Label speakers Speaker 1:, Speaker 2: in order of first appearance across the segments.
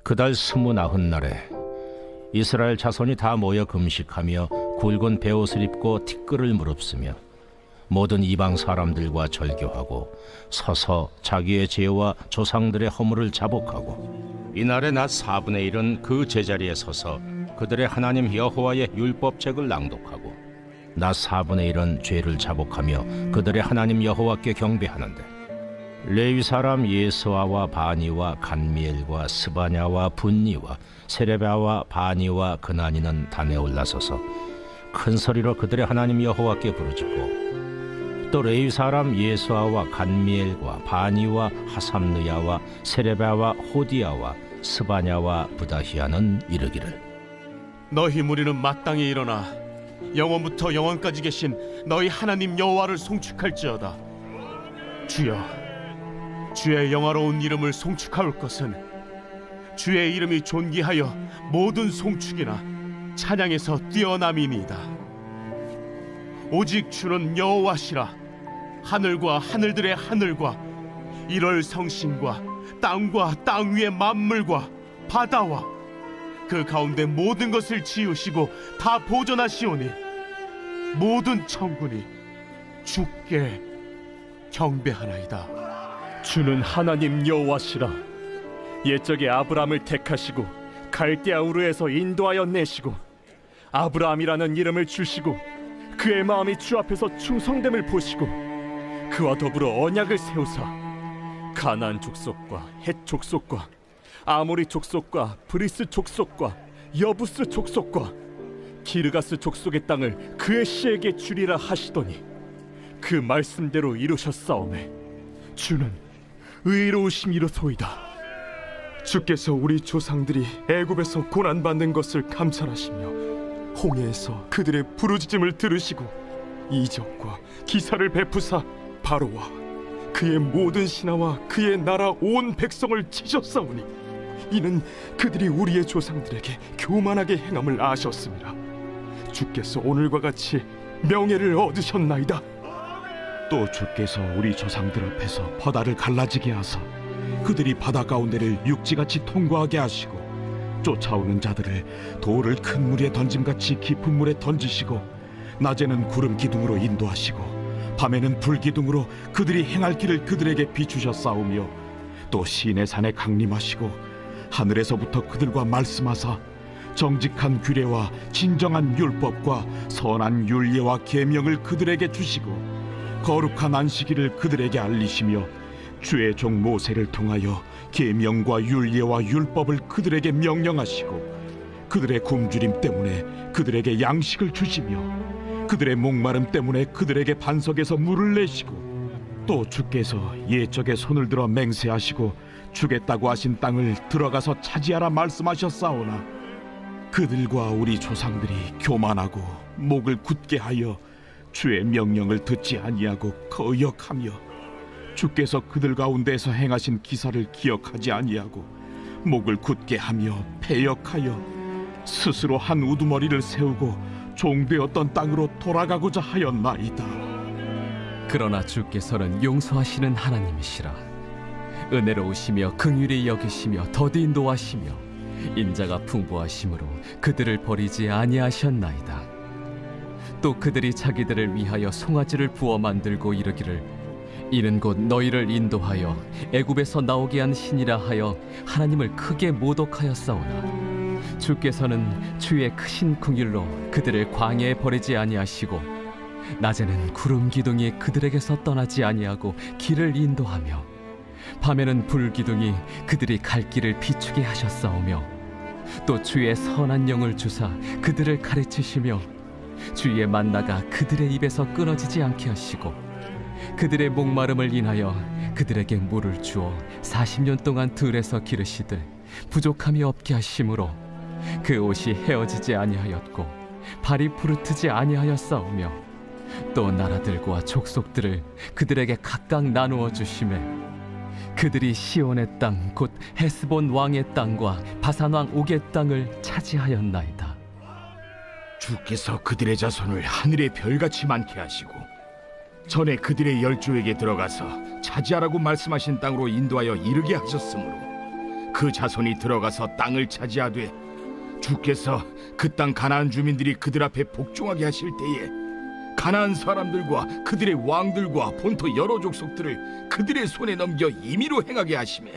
Speaker 1: 그달 29날에 이스라엘 자손이 다 모여 금식하며 굵은 베옷을 입고 티끌을 무릅쓰며 모든 이방 사람들과 절교하고 서서 자기의 죄와 조상들의 허물을 자복하고 이날의 낮 4분의 1은 그 제자리에 서서 그들의 하나님 여호와의 율법책을 낭독하고 낮 4분의 1은 죄를 자복하며 그들의 하나님 여호와께 경배하는데 레위 사람 예스와와 바니와 간미엘과 스바냐와 분니와 세레바와 바니와 그나니는 단에 올라서서 큰 소리로 그들의 하나님 여호와께 부르짖고 또 레위 사람 예스와와 간미엘과 바니와 하삼느야와 세레바와 호디야와 스바냐와 부다히야는 이르기를
Speaker 2: 너희 무리는 마땅히 일어나 영원부터 영원까지 계신 너희 하나님 여호와를 송축할지어다. 주여, 주의 영화로운 이름을 송축할 것은 주의 이름이 존귀하여 모든 송축이나 찬양에서 뛰어남이니이다. 오직 주는 여호와시라. 하늘과 하늘들의 하늘과 일월 성신과 땅과 땅 위의 만물과 바다와 그 가운데 모든 것을 지으시고 다 보존하시오니 모든 천군이 주께 경배하나이다.
Speaker 3: 주는 하나님 여호와시라. 옛적에 아브라함을 택하시고 갈대아 우르에서 인도하여 내시고 아브라함이라는 이름을 주시고 그의 마음이 주 앞에서 충성됨을 보시고 그와 더불어 언약을 세우사 가나안 족속과 헷 족속과 아모리 족속과 브리스 족속과 여부스 족속과 기르가스 족속의 땅을 그의 씨에게 주리라 하시더니 그 말씀대로 이루셨사오매 주는 의로우심이로소이다.
Speaker 4: 주께서 우리 조상들이 애굽에서 고난받는 것을 감찰하시며 홍해에서 그들의 부르짖음을 들으시고 이적과 기사를 베푸사 바로와 그의 모든 신하와 그의 나라 온 백성을 치셨사오니 이는 그들이 우리의 조상들에게 교만하게 행함을 아셨습니다. 주께서 오늘과 같이 명예를 얻으셨나이다.
Speaker 5: 또 주께서 우리 조상들 앞에서 바다를 갈라지게 하사 그들이 바다 가운데를 육지같이 통과하게 하시고 쫓아오는 자들을 돌을 큰 물에 던짐같이 깊은 물에 던지시고 낮에는 구름 기둥으로 인도하시고 밤에는 불 기둥으로 그들이 행할 길을 그들에게 비추셨사오며 또 시내 산에 강림하시고 하늘에서부터 그들과 말씀하사 정직한 규례와 진정한 율법과 선한 율례와 계명을 그들에게 주시고 거룩한 안식일을 그들에게 알리시며 주의 종 모세를 통하여 계명과 율례와 율법을 그들에게 명령하시고 그들의 굶주림 때문에 그들에게 양식을 주시며 그들의 목마름 때문에 그들에게 반석에서 물을 내시고 또 주께서 옛적에 손을 들어 맹세하시고 주겠다고 하신 땅을 들어가서 차지하라 말씀하셨사오나 그들과 우리 조상들이 교만하고 목을 굳게 하여 주의 명령을 듣지 아니하고 거역하며 주께서 그들 가운데서 행하신 기사를 기억하지 아니하고 목을 굳게 하며 패역하여 스스로 한 우두머리를 세우고 종되었던 땅으로 돌아가고자 하였나이다.
Speaker 6: 그러나 주께서는 용서하시는 하나님이시라. 은혜로우시며 긍휼히 여기시며 더디 인도하시며 인자가 풍부하심으로 그들을 버리지 아니하셨나이다. 또 그들이 자기들을 위하여 송아지를 부어 만들고 이르기를 이는 곧 너희를 인도하여 애굽에서 나오게 한 신이라 하여 하나님을 크게 모독하였사오나 주께서는 주의 크신 긍휼로 그들을 광야에 버리지 아니하시고 낮에는 구름 기둥이 그들에게서 떠나지 아니하고 길을 인도하며 밤에는 불 기둥이 그들이 갈 길을 비추게 하셨사오며 또 주의 선한 영을 주사 그들을 가르치시며 주의 만나가 그들의 입에서 끊어지지 않게 하시고 그들의 목마름을 인하여 그들에게 물을 주어 40년 동안 들에서 기르시되 부족함이 없게 하심으로 그 옷이 헤어지지 아니하였고 발이 부르트지 아니하였사오며 또 나라들과 족속들을 그들에게 각각 나누어 주시매 그들이 시온의 땅 곧 헤스본 왕의 땅과 바산 왕 옥의 땅을 차지하였나이다.
Speaker 7: 주께서 그들의 자손을 하늘의 별같이 많게 하시고 전에 그들의 열조에게 들어가서 차지하라고 말씀하신 땅으로 인도하여 이르게 하셨으므로 그 자손이 들어가서 땅을 차지하되 주께서 그 땅 가나안 주민들이 그들 앞에 복종하게 하실 때에 가나안 사람들과 그들의 왕들과 본토 여러 족속들을 그들의 손에 넘겨 임의로 행하게 하시매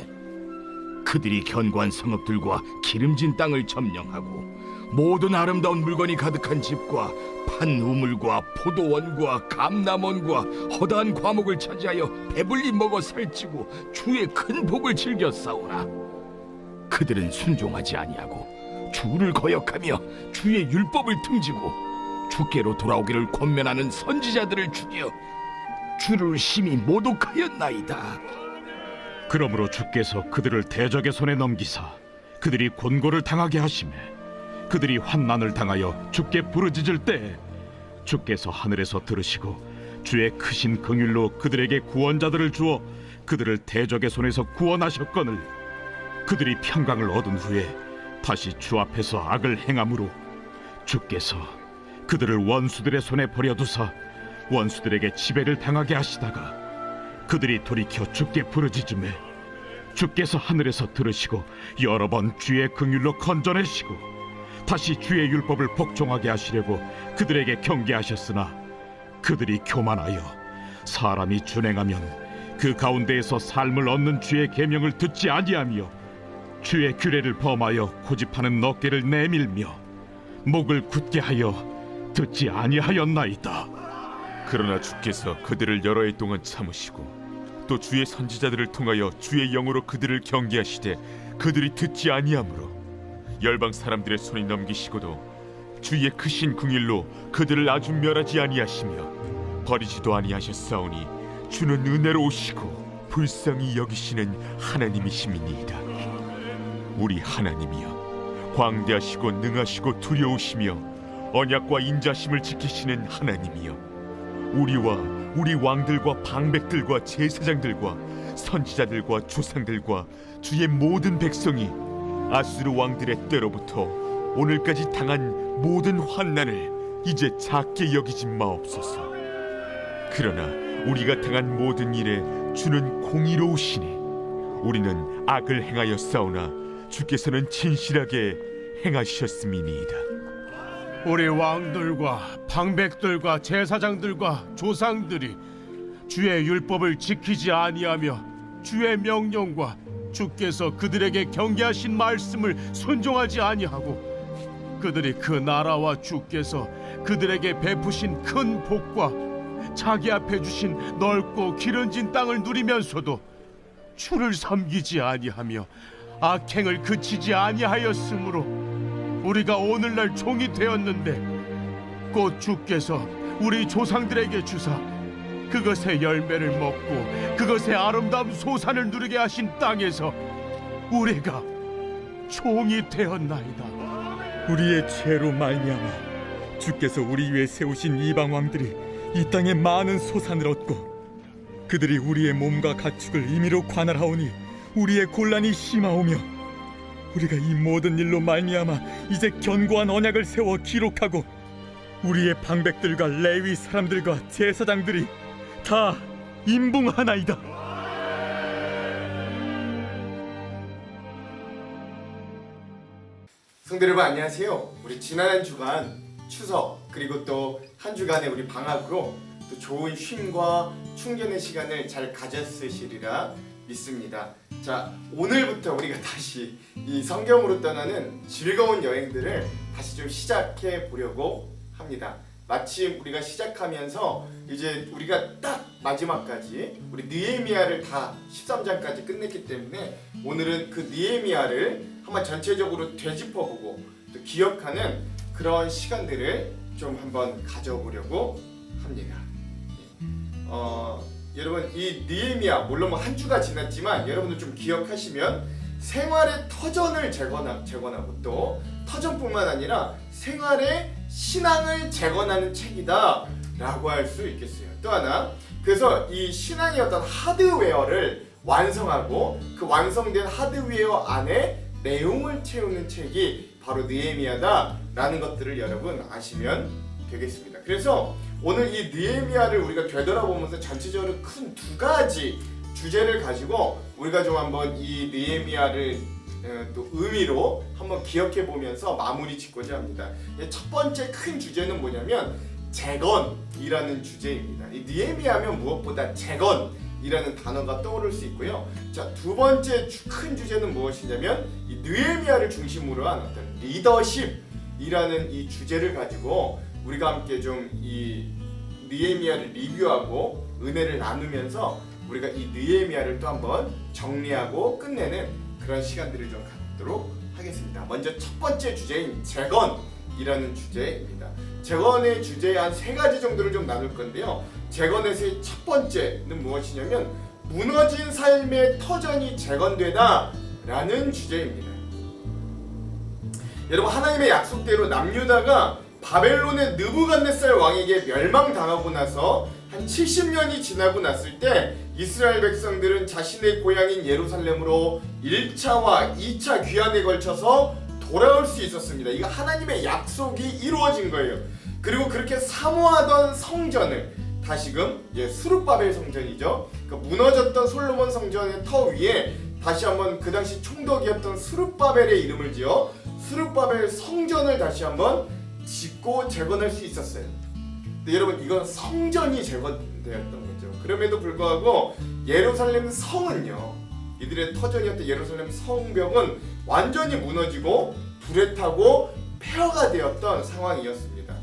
Speaker 7: 그들이 견고한 성읍들과 기름진 땅을 점령하고 모든 아름다운 물건이 가득한 집과 판 우물과 포도원과 감람원과 허다한 과목을 차지하여 배불리 먹어 살찌고 주의 큰 복을 즐겨 싸우나 그들은 순종하지 아니하고 주를 거역하며 주의 율법을 등지고 주께로 돌아오기를 권면하는 선지자들을 죽여 주를 심히 모독하였나이다.
Speaker 5: 그러므로 주께서 그들을 대적의 손에 넘기사 그들이 곤고를 당하게 하시매 그들이 환난을 당하여 주께 부르짖을 때 주께서 하늘에서 들으시고 주의 크신 긍휼로 그들에게 구원자들을 주어 그들을 대적의 손에서 구원하셨거늘 그들이 평강을 얻은 후에 다시 주 앞에서 악을 행함으로 주께서 그들을 원수들의 손에 버려두사 원수들에게 지배를 당하게 하시다가 그들이 돌이켜 주께 부르짖음에 주께서 하늘에서 들으시고 여러 번 주의 긍휼로 건져내시고 다시 주의 율법을 복종하게 하시려고 그들에게 경계하셨으나 그들이 교만하여 사람이 준행하면 그 가운데에서 삶을 얻는 주의 계명을 듣지 아니하며 주의 규례를 범하여 고집하는 어깨를 내밀며 목을 굳게 하여 듣지 아니하였나이다.
Speaker 8: 그러나 주께서 그들을 여러 해 동안 참으시고 또 주의 선지자들을 통하여 주의 영으로 그들을 경계하시되 그들이 듣지 아니하므로 열방 사람들의 손에 넘기시고도 주의 크신 긍휼로 그들을 아주 멸하지 아니하시며 버리지도 아니하셨사오니 주는 은혜로우시고 불쌍히 여기시는 하나님이심이니이다. 우리 하나님이여 광대하시고 능하시고 두려우시며 언약과 인자심을 지키시는 하나님이여 우리와 우리 왕들과 방백들과 제사장들과 선지자들과 조상들과 주의 모든 백성이 아수르 왕들의 때로부터 오늘까지 당한 모든 환난을 이제 작게 여기지 마옵소서. 그러나 우리가 당한 모든 일에 주는 공의로우시니 우리는 악을 행하여 싸우나 주께서는 진실하게 행하셨음이니이다.
Speaker 2: 우리 왕들과 방백들과 제사장들과 조상들이 주의 율법을 지키지 아니하며 주의 명령과 주께서 그들에게 경계하신 말씀을 순종하지 아니하고 그들이 그 나라와 주께서 그들에게 베푸신 큰 복과 자기 앞에 주신 넓고 기름진 땅을 누리면서도 주를 섬기지 아니하며 악행을 그치지 아니하였으므로 우리가 오늘날 종이 되었는데 곧 주께서 우리 조상들에게 주사 그것의 열매를 먹고 그것의 아름다운 소산을 누리게 하신 땅에서 우리가 종이 되었나이다.
Speaker 3: 우리의 죄로 말미암아 주께서 우리 위에 세우신 이방 왕들이 이 땅에 많은 소산을 얻고 그들이 우리의 몸과 가축을 임의로 관할하오니 우리의 곤란이 심하오며 우리가 이 모든 일로 말미암아 이제 견고한 언약을 세워 기록하고 우리의 방백들과 레위 사람들과 제사장들이 다 임봉하나이다.
Speaker 9: 성도 여러분 안녕하세요. 우리 지난 한 주간 추석 그리고 또 한 주간의 우리 방학으로 또 좋은 쉼과 충전의 시간을 잘 가졌으시리라 믿습니다. 자, 오늘부터 우리가 다시 이 성경으로 떠나는 즐거운 여행들을 다시 좀 시작해 보려고 합니다. 마침 우리가 시작하면서 이제 우리가 딱 마지막까지 우리 느헤미야를 다 13장까지 끝냈기 때문에 오늘은 그 느헤미야를 한번 전체적으로 되짚어보고 또 기억하는 그런 시간들을 좀 한번 가져보려고 합니다. 여러분 이 느헤미야 물론 뭐 한 주가 지났지만 여러분들 좀 기억하시면 생활의 터전을 재건하고 또 터전뿐만 아니라 생활의 신앙을 재건하는 책이다 라고 할 수 있겠어요. 또 하나 그래서 이 신앙의 어떤 하드웨어를 완성하고 그 완성된 하드웨어 안에 내용을 채우는 책이 바로 느헤미야다 라는 것들을 여러분 아시면 되겠습니다. 그래서 오늘 이 느헤미야를 우리가 되돌아보면서 전체적으로 큰 두 가지 주제를 가지고 우리가 좀 한번 이 느헤미야를 또 의미로 한번 기억해 보면서 마무리 짓고자 합니다. 첫 번째 큰 주제는 뭐냐면 재건이라는 주제입니다. 이 느헤미야하면 무엇보다 재건이라는 단어가 떠오를 수 있고요. 자, 두 번째 큰 주제는 무엇이냐면 이 느헤미야를 중심으로 한 어떤 리더십이라는 이 주제를 가지고 우리가 함께 좀 이 느헤미야를 리뷰하고 은혜를 나누면서 우리가 이 느헤미야를 또 한번 정리하고 끝내는 그런 시간들을 좀 갖도록 하겠습니다. 먼저 첫 번째 주제인 재건이라는 주제입니다. 재건의 주제에 한 세 가지 정도를 좀 나눌 건데요. 재건에서의 첫 번째는 무엇이냐면 무너진 삶의 터전이 재건되다라는 주제입니다. 여러분, 하나님의 약속대로 남유다가 바벨론의 느부갓네살 왕에게 멸망당하고 나서 한 70년이 지나고 났을 때 이스라엘 백성들은 자신의 고향인 예루살렘으로 1차와 2차 귀환에 걸쳐서 돌아올 수 있었습니다. 이거 하나님의 약속이 이루어진 거예요. 그리고 그렇게 사모하던 성전을 다시금 수룹바벨 성전이죠. 그러니까 무너졌던 솔로몬 성전의 터 위에 다시 한번 그 당시 총독이었던 수룹바벨의 이름을 지어 수룹바벨 성전을 다시 한번 짓고 재건할 수 있었어요. 근데 여러분, 이건 성전이 재건되었던 거죠. 그럼에도 불구하고 예루살렘 성은요, 이들의 터전이었던 예루살렘 성벽은 완전히 무너지고 불에 타고 폐허가 되었던 상황이었습니다.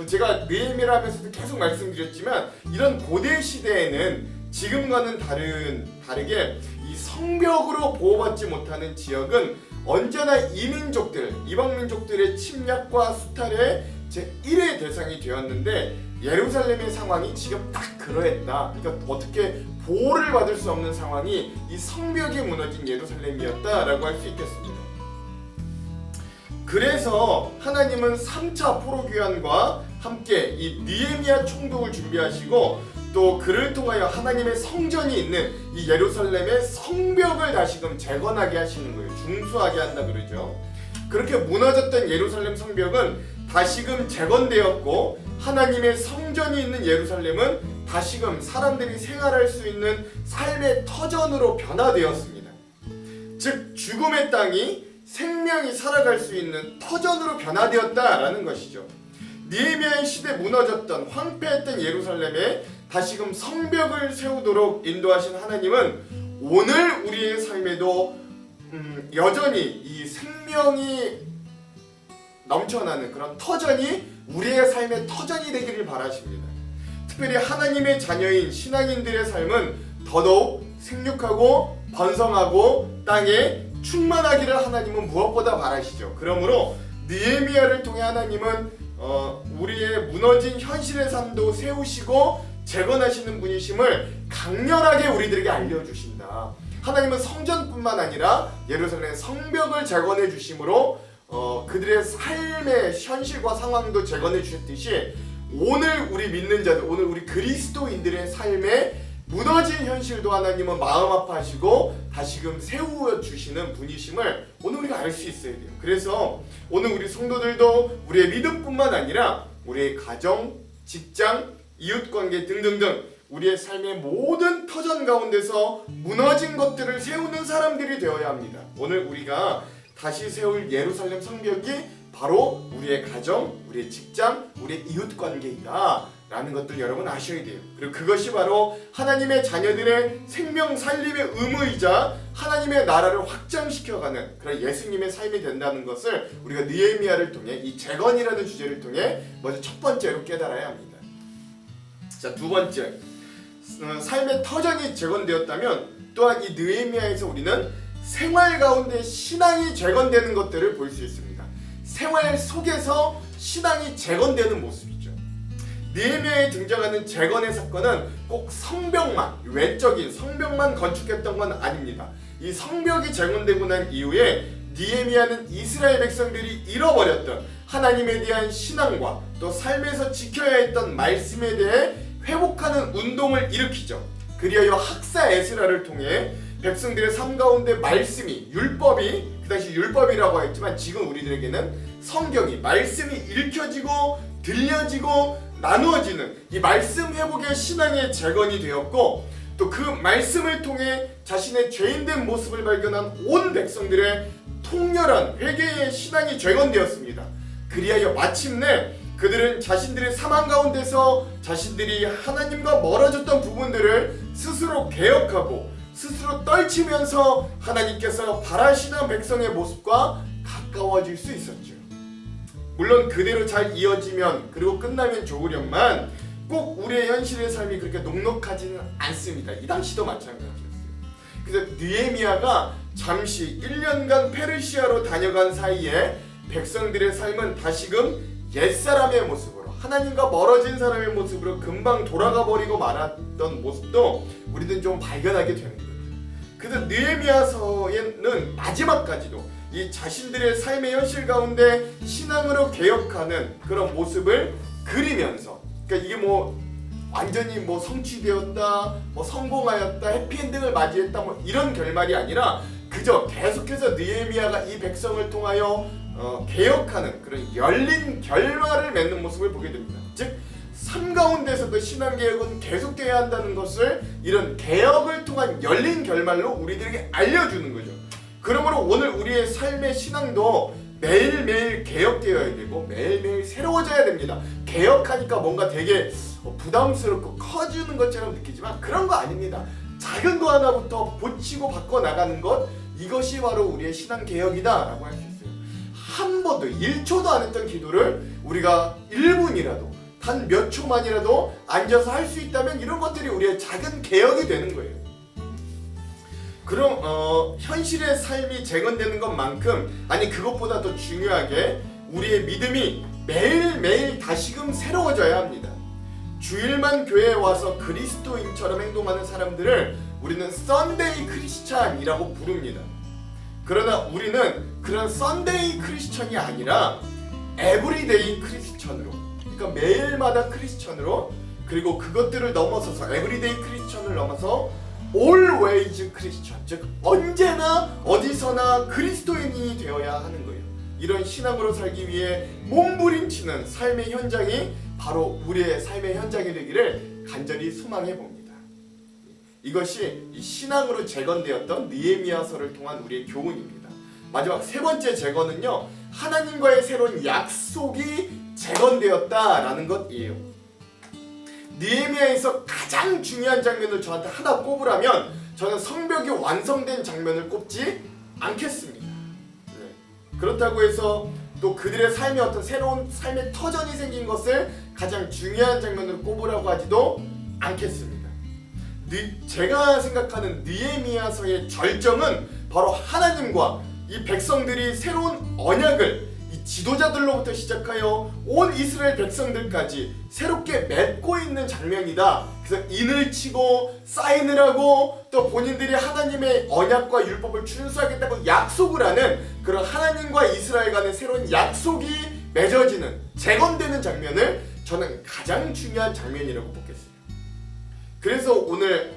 Speaker 9: 제가 느헤미야를 하면서도 계속 말씀드렸지만 이런 고대 시대에는 지금과는 다르게 이 성벽으로 보호받지 못하는 지역은 언제나 이민족들, 이방민족들의 침략과 수탈의 제1의 대상이 되었는데 예루살렘의 상황이 지금 딱 그러했다. 그러니까 어떻게 보호를 받을 수 없는 상황이 이 성벽이 무너진 예루살렘이었다라고 할 수 있겠습니다. 그래서 하나님은 3차 포로귀환과 함께 이 느헤미야 총독을 준비하시고 또 그를 통하여 하나님의 성전이 있는 이 예루살렘의 성벽을 다시금 재건하게 하시는 거예요. 중수하게 한다 그러죠. 그렇게 무너졌던 예루살렘 성벽은 다시금 재건되었고 하나님의 성전이 있는 예루살렘은 다시금 사람들이 생활할 수 있는 삶의 터전으로 변화되었습니다. 즉 죽음의 땅이 생명이 살아갈 수 있는 터전으로 변화되었다라는 것이죠. 느헤미야의 시대 무너졌던 황폐했던 예루살렘에 다시금 성벽을 세우도록 인도하신 하나님은 오늘 우리의 삶에도 여전히 이 생명이 넘쳐나는 그런 터전이 우리의 삶의 터전이 되기를 바라십니다. 특별히 하나님의 자녀인 신앙인들의 삶은 더더욱 생육하고 번성하고 땅에 충만하기를 하나님은 무엇보다 바라시죠. 그러므로 느헤미야를 통해 하나님은 우리의 무너진 현실의 삶도 세우시고 재건하시는 분이심을 강렬하게 우리들에게 알려주신다. 하나님은 성전뿐만 아니라 예루살렘 성벽을 재건해 주심으로 그들의 삶의 현실과 상황도 재건해 주셨듯이 오늘 우리 믿는 자들, 오늘 우리 그리스도인들의 삶에 무너진 현실도 하나님은 마음 아파하시고 다시금 세워주시는 분이심을 오늘 우리가 알 수 있어야 돼요. 그래서 오늘 우리 성도들도 우리의 믿음뿐만 아니라 우리의 가정, 직장, 이웃관계 등등등 우리의 삶의 모든 터전 가운데서 무너진 것들을 세우는 사람들이 되어야 합니다. 오늘 우리가 다시 세울 예루살렘 성벽이 바로 우리의 가정, 우리의 직장, 우리의 이웃관계이다 라는 것들 여러분 아셔야 돼요. 그리고 그것이 바로 하나님의 자녀들의 생명 살림의 의무이자 하나님의 나라를 확장시켜가는 그런 예수님의 삶이 된다는 것을 우리가 느헤미야를 통해 이 재건이라는 주제를 통해 먼저 첫 번째로 깨달아야 합니다. 자, 두 번째, 삶의 터전이 재건되었다면 또한 이 느헤미야에서 우리는 생활 가운데 신앙이 재건되는 것들을 볼 수 있습니다. 생활 속에서 신앙이 재건되는 모습이죠. 느헤미야에 등장하는 재건의 사건은 꼭 성벽만, 외적인 성벽만 건축했던 건 아닙니다. 이 성벽이 재건되고 난 이후에 느헤미야는 이스라엘 백성들이 잃어버렸던 하나님에 대한 신앙과 또 삶에서 지켜야 했던 말씀에 대해 회복하는 운동을 일으키죠. 그리하여 학사 에스라를 통해 백성들의 삶 가운데 말씀이, 율법이, 그 당시 율법이라고 했지만 지금 우리들에게는 성경이, 말씀이 읽혀지고 들려지고 나누어지는 이 말씀 회복의 신앙의 재건이 되었고 또 그 말씀을 통해 자신의 죄인된 모습을 발견한 온 백성들의 통렬한 회개의 신앙이 재건되었습니다. 그리하여 마침내 그들은 자신들의 사망 가운데서 자신들이 하나님과 멀어졌던 부분들을 스스로 개혁하고 스스로 떨치면서 하나님께서 바라시는 백성의 모습과 가까워질 수 있었죠. 물론 그대로 잘 이어지면 그리고 끝나면 좋으련만 꼭 우리의 현실의 삶이 그렇게 녹록하지는 않습니다. 이 당시도 마찬가지였어요. 그래서 느헤미야가 잠시 1년간 페르시아로 다녀간 사이에 백성들의 삶은 다시금 옛사람의 모습으로, 하나님과 멀어진 사람의 모습으로 금방 돌아가 버리고 말았던 모습도 우리는 좀 발견하게 되는 거예요. 그래서 느헤미야서에는 마지막까지도 이 자신들의 삶의 현실 가운데 신앙으로 개혁하는 그런 모습을 그리면서, 그러니까 이게 뭐 완전히 뭐 성취되었다, 뭐 성공하였다, 해피엔딩을 맞이했다, 뭐 이런 결말이 아니라 그저 계속해서 느헤미야가 이 백성을 통하여 개혁하는 그런 열린 결말을 맺는 모습을 보게 됩니다. 즉, 삶 가운데서도 신앙개혁은 계속돼야 한다는 것을 이런 개혁을 통한 열린 결말로 우리들에게 알려주는 거죠. 그러므로 오늘 우리의 삶의 신앙도 매일매일 개혁되어야 되고 매일매일 새로워져야 됩니다. 개혁하니까 뭔가 되게 부담스럽고 커지는 것처럼 느끼지만 그런 거 아닙니다. 작은 거 하나부터 고치고 바꿔나가는 것, 이것이 바로 우리의 신앙개혁이다 라고 할 수 있어요. 한 번도 1초도 안 했던 기도를 우리가 1분이라도 단 몇 초만이라도 앉아서 할 수 있다면 이런 것들이 우리의 작은 개혁이 되는 거예요. 그럼 현실의 삶이 재건되는 것만큼, 아니 그것보다 더 중요하게 우리의 믿음이 매일매일 다시금 새로워져야 합니다. 주일만 교회에 와서 그리스도인처럼 행동하는 사람들을 우리는 썬데이 크리스찬이라고 부릅니다. 그러나 우리는 그런 썬데이 크리스찬이 아니라 에브리데이 크리스찬으로, 그러니까 매일마다 크리스찬으로, 그리고 그것들을 넘어서서 에브리데이 크리스찬을 넘어서 always 크리스찬, 즉 언제나 어디서나 그리스도인이 되어야 하는 거예요. 이런 신앙으로 살기 위해 몸부림치는 삶의 현장이 바로 우리의 삶의 현장이 되기를 간절히 소망해 봅니다. 이것이 이 신앙으로 재건되었던 느헤미야서를 통한 우리의 교훈입니다. 마지막 세 번째 재건은요, 하나님과의 새로운 약속이 재건되었다라는 것이에요. 느헤미야에서 가장 중요한 장면을 저한테 하나 꼽으라면 저는 성벽이 완성된 장면을 꼽지 않겠습니다. 네. 그렇다고 해서 또 그들의 삶에 어떤 새로운 삶의 터전이 생긴 것을 가장 중요한 장면으로 꼽으라고 하지도 않겠습니다. 제가 생각하는 느헤미야서의 절정은 바로 하나님과 이 백성들이 새로운 언약을 이 지도자들로부터 시작하여 온 이스라엘 백성들까지 새롭게 맺고 있는 장면이다. 그래서 인을 치고 사인을 하고 또 본인들이 하나님의 언약과 율법을 준수하겠다고 약속을 하는 그런 하나님과 이스라엘 간의 새로운 약속이 맺어지는, 재건되는 장면을 저는 가장 중요한 장면이라고 보겠습니다. 그래서 오늘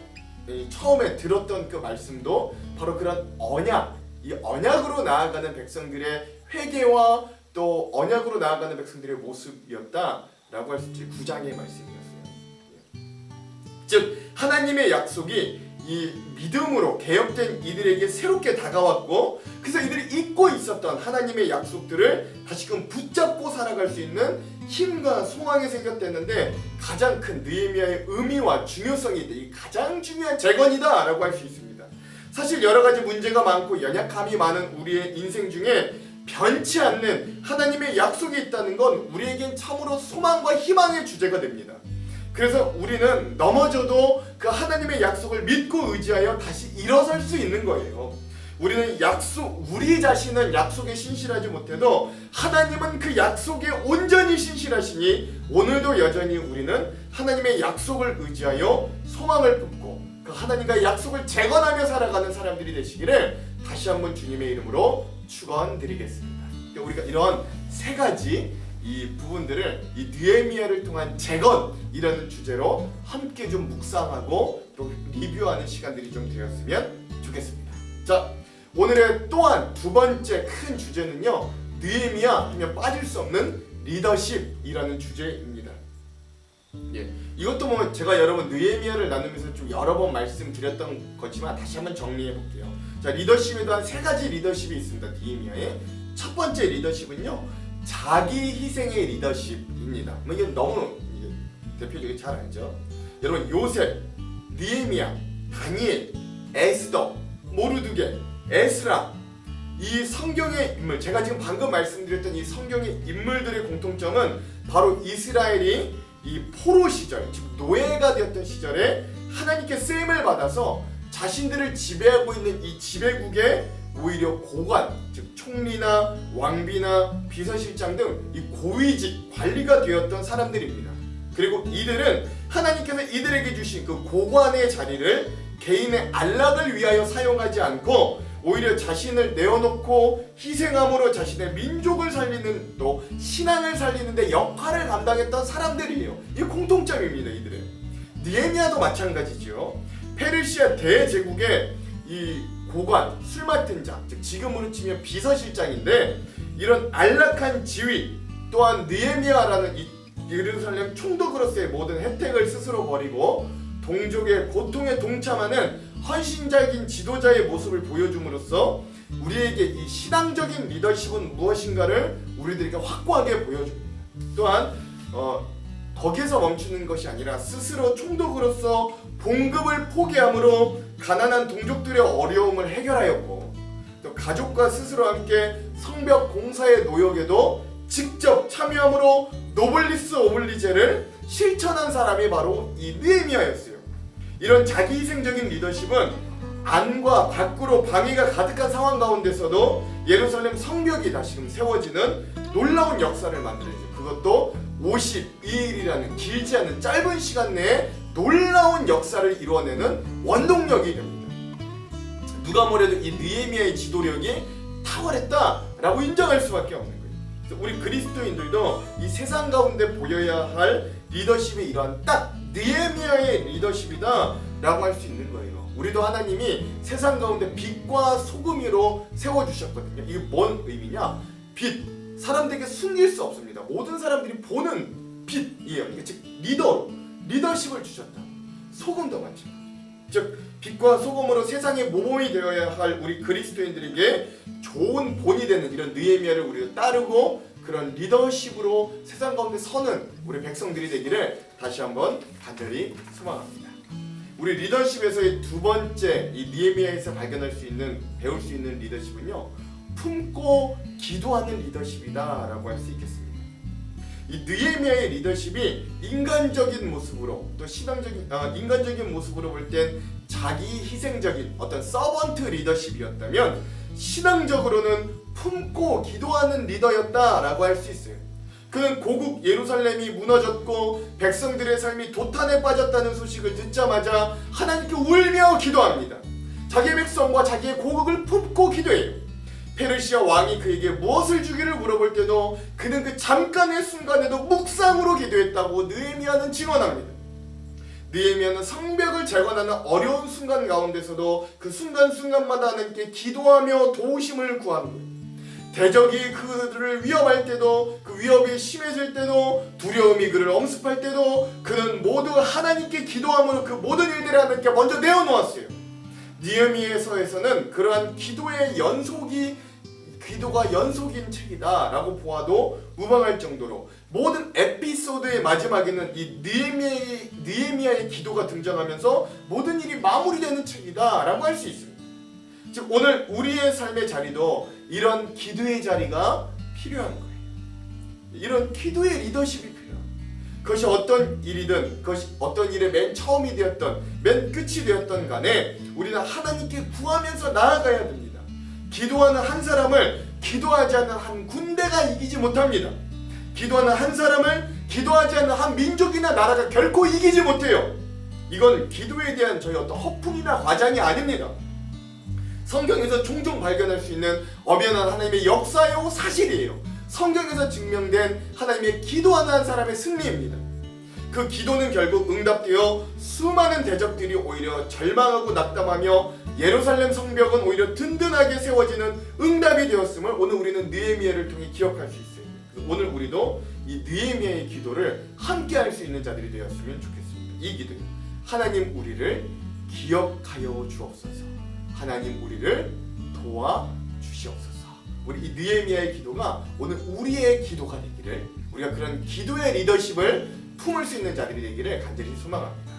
Speaker 9: 처음에 들었던 그 말씀도 바로 그런 언약, 이 언약으로 나아가는 백성들의 회개와 또 언약으로 나아가는 백성들의 모습이었다라고 할 수 있지, 9장의 말씀이었어요. 즉 하나님의 약속이 이 믿음으로 개혁된 이들에게 새롭게 다가왔고, 그래서 이들이 잊고 있었던 하나님의 약속들을 다시금 붙잡고 살아갈 수 있는 힘과 소망이 생겼댔는데, 가장 큰 느헤미야의 의미와 중요성이 이 가장 중요한 재건이다라고 할 수 있습니다. 사실 여러 가지 문제가 많고 연약함이 많은 우리의 인생 중에 변치 않는 하나님의 약속이 있다는 건 우리에겐 참으로 소망과 희망의 주제가 됩니다. 그래서 우리는 넘어져도 그 하나님의 약속을 믿고 의지하여 다시 일어설 수 있는 거예요. 우리는 우리 자신은 약속에 신실하지 못해도 하나님은 그 약속에 온전히 신실하시니 오늘도 여전히 우리는 하나님의 약속을 의지하여 소망을 품고 그 하나님과의 약속을 재건하며 살아가는 사람들이 되시기를 다시 한번 주님의 이름으로 축원드리겠습니다. 우리가 이런 세 가지 이 부분들을 이 느헤미야를 통한 재건이라는 주제로 함께 좀 묵상하고 또 리뷰하는 시간들이 좀 되었으면 좋겠습니다. 자, 오늘의 또한 두 번째 큰 주제는요, 느헤미야 하면 빠질 수 없는 리더십이라는 주제입니다. 예, 이것도 뭐 제가 여러분 느헤미야를 나누면서 좀 여러 번 말씀드렸던 거지만 다시 한번 정리해 볼게요. 자, 리더십에도 한 3가지 리더십이 있습니다. 느헤미야의 첫 번째 리더십은요, 자기 희생의 리더십입니다. 뭐 이게 너무 대표적으로 잘 알죠. 여러분, 요셉, 느헤미야, 다니엘, 에스더, 모르드게, 에스라, 이 성경의 인물, 제가 지금 방금 말씀드렸던 이 성경의 인물들의 공통점은 바로 이스라엘이 이 포로 시절, 즉 노예가 되었던 시절에 하나님께 쓰임을 받아서 자신들을 지배하고 있는 이 지배국의 오히려 고관, 즉 총리나 왕비나 비서실장 등 이 고위직 관리가 되었던 사람들입니다. 그리고 이들은 하나님께서 이들에게 주신 그 고관의 자리를 개인의 안락을 위하여 사용하지 않고 오히려 자신을 내어놓고 희생함으로 자신의 민족을 살리는, 또 신앙을 살리는 데 역할을 감당했던 사람들이에요. 이 공통점입니다. 이들은. 느헤미야도 마찬가지죠. 페르시아 대제국의 이 고관, 술 맡은 자, 즉 지금으로 치면 비서실장인데, 이런 안락한 지위, 또한 느헤미야라는 이 예루살렘 총독으로서의 모든 혜택을 스스로 버리고 동족의 고통에 동참하는 헌신적인 지도자의 모습을 보여줌으로써 우리에게 이 신앙적인 리더십은 무엇인가를 우리들에게 확고하게 보여줍니다. 또한 거기서 멈추는 것이 아니라 스스로 총독으로서 봉급을 포기함으로 가난한 동족들의 어려움을 해결하였고, 또 가족과 스스로 함께 성벽 공사의 노역에도 직접 참여함으로 노블리스 오블리제를 실천한 사람이 바로 이 느헤미야였어요. 이런 자기희생적인 리더십은 안과 밖으로 방해가 가득한 상황 가운데서도 예루살렘 성벽이 다시금 세워지는 놀라운 역사를 만들어내죠. 그것도 52일이라는 길지 않은 짧은 시간 내에 놀라운 역사를 이루어내는 원동력이 됩니다. 누가 뭐래도 이 느헤미야의 지도력이 탁월했다라고 인정할 수밖에 없는 거예요. 우리 그리스도인들도 이 세상 가운데 보여야 할 리더십의 이러한 딱 느헤미야의 리더십이다 라고 할 수 있는 거예요. 우리도 하나님이 세상 가운데 빛과 소금으로 세워주셨거든요. 이게 뭔 의미냐? 빛, 사람들에게 숨길 수 없습니다. 모든 사람들이 보는 빛이에요. 이게 즉 리더십을 주셨다. 소금도 마찬가지. 즉 빛과 소금으로 세상의 모범이 되어야 할 우리 그리스도인들에게 좋은 본이 되는 이런 느헤미야를 우리가 따르고 그런 리더십으로 세상 가운데 서는 우리 백성들이 되기를 다시 한번 간절히 소망합니다. 우리 리더십에서의 두 번째 이 느헤미야에서 발견할 수 있는, 배울 수 있는 리더십은요, 품고 기도하는 리더십이다라고 할 수 있겠습니다. 이 느헤미야의 리더십이 인간적인 모습으로, 또 인간적인 모습으로 볼 땐 자기 희생적인 어떤 서번트 리더십이었다면, 신앙적으로는 품고 기도하는 리더였다라고 할 수 있어요. 그는 고국 예루살렘이 무너졌고 백성들의 삶이 도탄에 빠졌다는 소식을 듣자마자 하나님께 울며 기도합니다. 자기의 백성과 자기의 고국을 품고 기도해요. 페르시아 왕이 그에게 무엇을 주기를 물어볼 때도 그는 그 잠깐의 순간에도 묵상으로 기도했다고 느헤미야는 증언합니다. 느헤미야는 성벽을 재건하는 어려운 순간 가운데서도 그 순간순간마다 하나님께 기도하며 도우심을 구한 거예요. 대적이 그들을 위협할 때도, 그 위협이 심해질 때도, 두려움이 그를 엄습할 때도 그는 모두 하나님께 기도함으로 그 모든 일들을 하나님께 먼저 내어놓았어요. 느헤미야서에서는 그러한 기도가 연속인 책이다 라고 보아도 무방할 정도로 모든 에피소드의 마지막에는 이 느헤미야의 기도가 등장하면서 모든 일이 마무리되는 책이다 라고 할 수 있습니다. 즉 오늘 우리의 삶의 자리도 이런 기도의 자리가 필요한 거예요. 이런 기도의 리더십이 필요해요. 그것이 어떤 일이든, 그것이 어떤 일의 맨 처음이 되었던 맨 끝이 되었던 간에 우리는 하나님께 구하면서 나아가야 됩니다. 기도하는 한 사람을 기도하지 않는 한 군대가 이기지 못합니다. 기도하는 한 사람을 기도하지 않는 한 민족이나 나라가 결코 이기지 못해요. 이건 기도에 대한 저희 어떤 허풍이나 과장이 아닙니다. 성경에서 종종 발견할 수 있는 엄연한 하나님의 역사요 사실이에요. 성경에서 증명된 하나님의 기도하는 한 사람의 승리입니다. 그 기도는 결국 응답되어 수많은 대적들이 오히려 절망하고 낙담하며 예루살렘 성벽은 오히려 든든하게 세워지는 응답이 되었음을 오늘 우리는 느헤미야를 통해 기억할 수 있어요. 오늘 우리도 이 느헤미야의 기도를 함께 할 수 있는 자들이 되었으면 좋겠습니다. 이 기도요. 하나님 우리를 기억하여 주옵소서. 하나님 우리를 도와주시옵소서. 우리 이 느헤미야의 기도가 오늘 우리의 기도가 되기를, 우리가 그런 기도의 리더십을 품을 수 있는 자들이 되기를 간절히 소망합니다.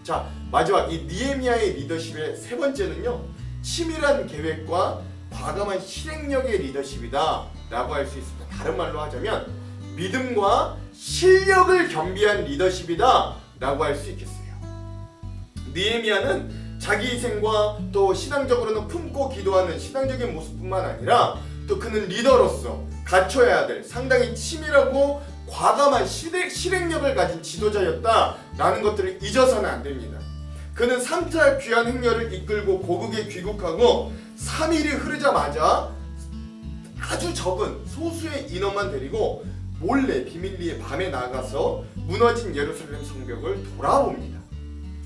Speaker 9: 자, 마지막 이 느헤미야의 리더십의 세 번째는요, 치밀한 계획과 과감한 실행력의 리더십이다 라고 할 수 있습니다. 다른 말로 하자면 믿음과 실력을 겸비한 리더십이다 라고 할 수 있겠어요. 느헤미야는 자기 희생과 또 신앙적으로는 품고 기도하는 신앙적인 모습뿐만 아니라 또 그는 리더로서 갖춰야 될 상당히 치밀하고 과감한 실행력을 가진 지도자였다라는 것들을 잊어서는 안 됩니다. 그는 3차 귀환 행렬을 이끌고 고국에 귀국하고 3일이 흐르자마자 아주 적은 소수의 인원만 데리고 몰래 비밀리에 밤에 나가서 무너진 예루살렘 성벽을 돌아봅니다.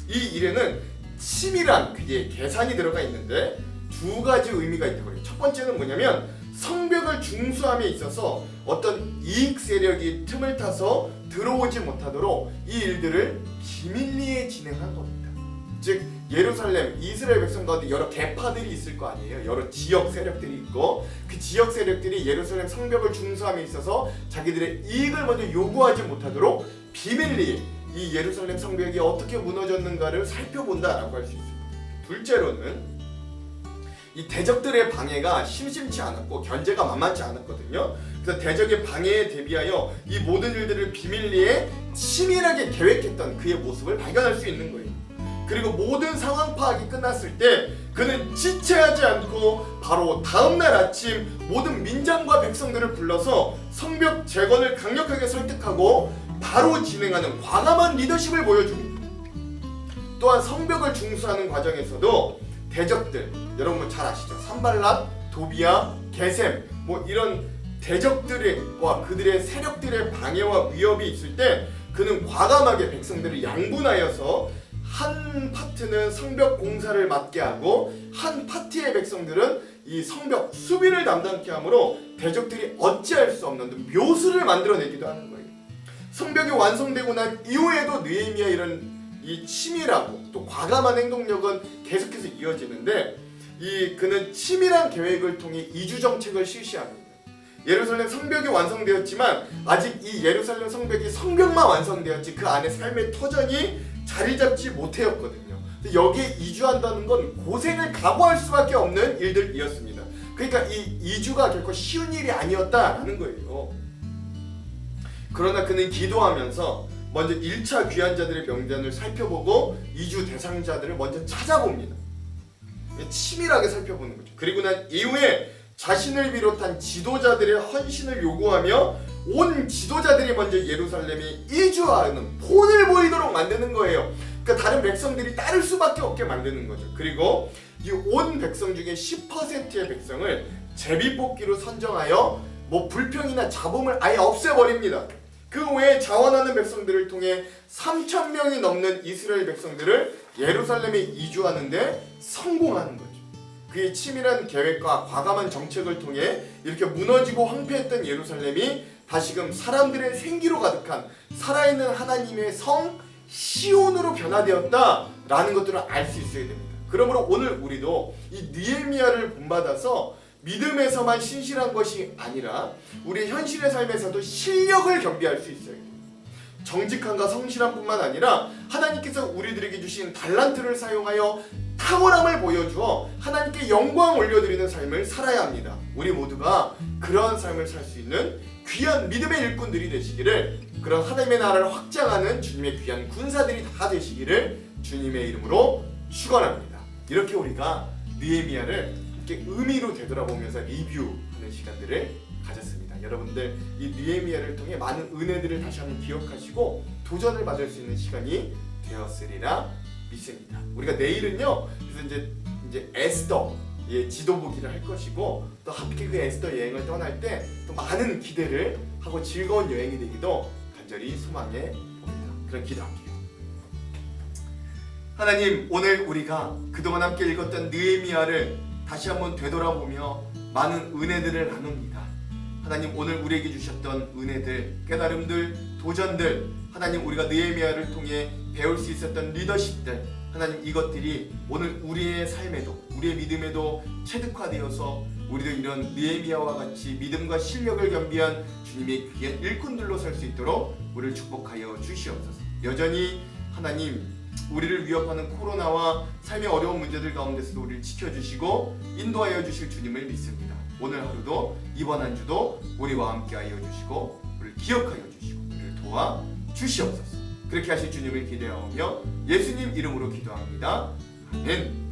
Speaker 9: 이 일에는 치밀한 그의 계산이 들어가 있는데 두 가지 의미가 있다고 해요. 첫 번째는 뭐냐면 성벽을 중수함에 있어서 어떤 이익 세력이 틈을 타서 들어오지 못하도록 이 일들을 비밀리에 진행한 겁니다. 즉 예루살렘 이스라엘 백성 가운데 여러 계파들이 있을 거 아니에요. 여러 지역 세력들이 있고 그 지역 세력들이 예루살렘 성벽을 중수함에 있어서 자기들의 이익을 먼저 요구하지 못하도록 비밀리에 이 예루살렘 성벽이 어떻게 무너졌는가를 살펴본다라고 할 수 있습니다. 둘째로는 이 대적들의 방해가 심심치 않았고 견제가 만만치 않았거든요. 그래서 대적의 방해에 대비하여 이 모든 일들을 비밀리에 치밀하게 계획했던 그의 모습을 발견할 수 있는 거예요. 그리고 모든 상황 파악이 끝났을 때 그는 지체하지 않고 바로 다음날 아침 모든 민장과 백성들을 불러서 성벽 재건을 강력하게 설득하고 바로 진행하는 과감한 리더십을 보여줍니다. 또한 성벽을 중수하는 과정에서도 대적들, 여러분 잘 아시죠? 산발락, 도비야, 게셈 뭐 이런 대적들과 그들의 세력들의 방해와 위협이 있을 때 그는 과감하게 백성들을 양분하여서 한 파트는 성벽 공사를 맡게 하고 한 파트의 백성들은 이 성벽 수비를 담당케 하므로 대적들이 어찌할 수 없는 묘수를 만들어내기도 하는 거예요. 성벽이 완성되고 난 이후에도 느헤미야 이런 이 치밀하고 또 과감한 행동력은 계속해서 이어지는데 그는 치밀한 계획을 통해 이주 정책을 실시합니다. 예루살렘 성벽이 완성되었지만 아직 이 예루살렘 성벽이 성벽만 완성되었지 그 안에 삶의 터전이 자리 잡지 못하였거든요. 여기에 이주한다는 건 고생을 각오할 수밖에 없는 일들이었습니다. 그러니까 이 이주가 결코 쉬운 일이 아니었다라는 거예요. 그러나 그는 기도하면서 먼저 1차 귀환자들의 명단을 살펴보고 이주 대상자들을 먼저 찾아봅니다. 치밀하게 살펴보는 거죠. 그리고 난 이후에 자신을 비롯한 지도자들의 헌신을 요구하며 온 지도자들이 먼저 예루살렘에 이주하는 본을 보이도록 만드는 거예요. 그러니까 다른 백성들이 따를 수밖에 없게 만드는 거죠. 그리고 이 온 백성 중에 10%의 백성을 제비뽑기로 선정하여 뭐 불평이나 잡음을 아예 없애버립니다. 그 외에 자원하는 백성들을 통해 3,000명이 넘는 이스라엘 백성들을 예루살렘에 이주하는데 성공하는 거죠. 그의 치밀한 계획과 과감한 정책을 통해 이렇게 무너지고 황폐했던 예루살렘이 다시금 사람들의 생기로 가득한 살아있는 하나님의 성 시온으로 변화되었다라는 것들을 알 수 있어야 됩니다. 그러므로 오늘 우리도 이 느헤미야를 본받아서 믿음에서만 신실한 것이 아니라 우리 현실의 삶에서도 실력을 겸비할 수 있어야 돼요. 정직함과 성실함뿐만 아니라 하나님께서 우리들에게 주신 달란트를 사용하여 탁월함을 보여주어 하나님께 영광 올려드리는 삶을 살아야 합니다. 우리 모두가 그러한 삶을 살 수 있는 귀한 믿음의 일꾼들이 되시기를, 그런 하나님의 나라를 확장하는 주님의 귀한 군사들이 다 되시기를 주님의 이름으로 축원합니다. 이렇게 우리가 느헤미야를 이렇게 의미로 되돌아보면서 리뷰하는 시간들을 가졌습니다. 여러분들 이 느헤미야를 통해 많은 은혜들을 다시 한번 기억하시고 도전을 받을 수 있는 시간이 되었으리라 믿습니다. 우리가 내일은요, 그래서 이제 에스더의 지도보기를 할 것이고, 또 함께 그 에스더 여행을 떠날 때 또 많은 기대를 하고 즐거운 여행이 되기도 간절히 소망해 봅니다. 그런 기도할게요. 하나님, 오늘 우리가 그동안 함께 읽었던 느헤미야를 다시 한번 되돌아보며 많은 은혜들을 나눕니다. 하나님 오늘 우리에게 주셨던 은혜들, 깨달음들, 도전들, 하나님 우리가 느헤미야를 통해 배울 수 있었던 리더십들, 하나님 이것들이 오늘 우리의 삶에도, 우리의 믿음에도 체득화되어서 우리도 이런 느헤미야와 같이 믿음과 실력을 겸비한 주님의 귀한 일꾼들로 설 수 있도록 우리를 축복하여 주시옵소서. 여전히 하나님 우리를 위협하는 코로나와 삶의 어려운 문제들 가운데서도 우리를 지켜주시고 인도하여 주실 주님을 믿습니다. 오늘 하루도 이번 한 주도 우리와 함께하여 주시고 우리를 기억하여 주시고 우리를 도와 주시옵소서. 그렇게 하실 주님을 기대하며 예수님 이름으로 기도합니다. 아멘.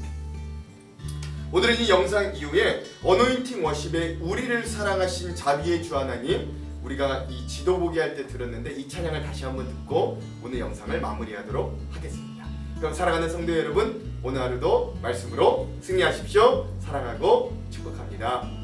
Speaker 9: 오늘은 이 영상 이후에 어노인팅 워십의 우리를 사랑하신 자비의 주 하나님, 우리가 이 지도 보기 할 때 들었는데 이 찬양을 다시 한번 듣고 오늘 영상을 마무리하도록 하겠습니다. 그럼 사랑하는 성도 여러분, 오늘 하루도 말씀으로 승리하십시오. 사랑하고 축복합니다.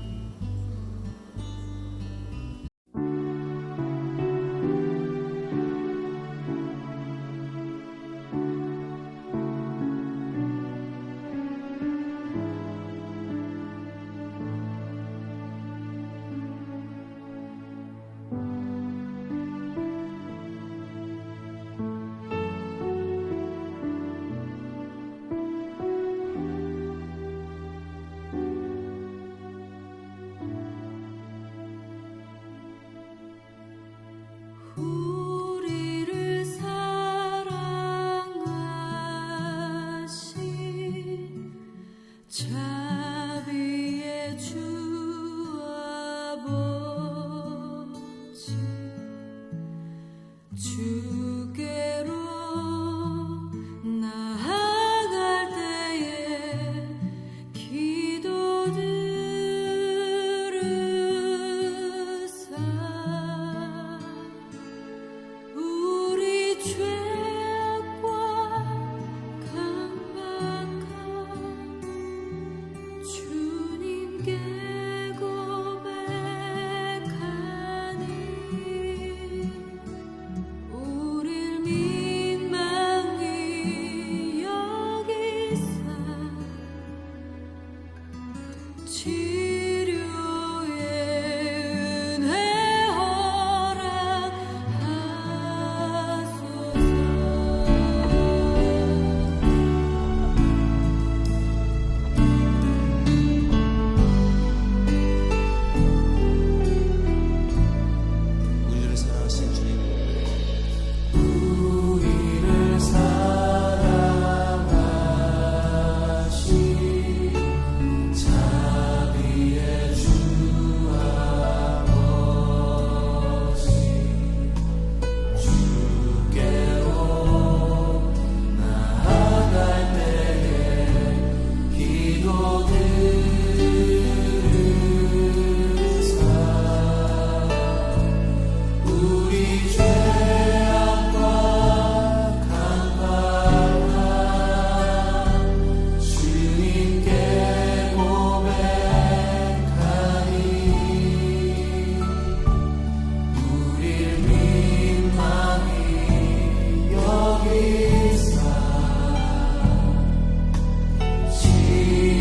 Speaker 10: 우리를 사랑하신 자비의 주 아버지, 주께로 나아갈 때에 기도들으사 우리 죄악과 강박한 주님께 고백하니 우릴 민망히 여기사 치료의 은혜
Speaker 11: 우리를 사랑하신 주님,
Speaker 10: 우리를 사랑하신 자비의 주 아버지, 주께로 나아갈 때에 기도들으사 우리 죄악과 강박한 주님께 고백하니 우릴 민망히 여기사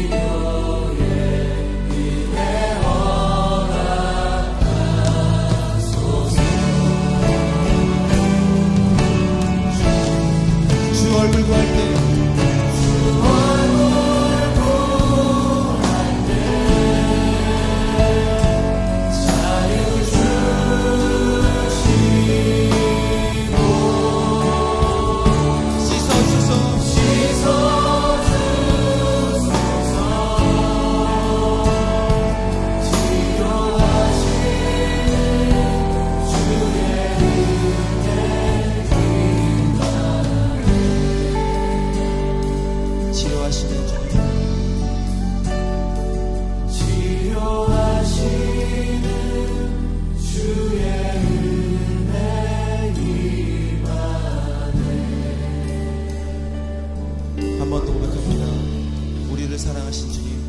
Speaker 10: 치료의 은혜 허락하소서.
Speaker 11: 주 얼굴 구할 때 치료하시는 주님,
Speaker 10: 치료하시는 주의 은혜 임하네.
Speaker 11: 한 번 더 고백합니다. 우리를 사랑하신 주님,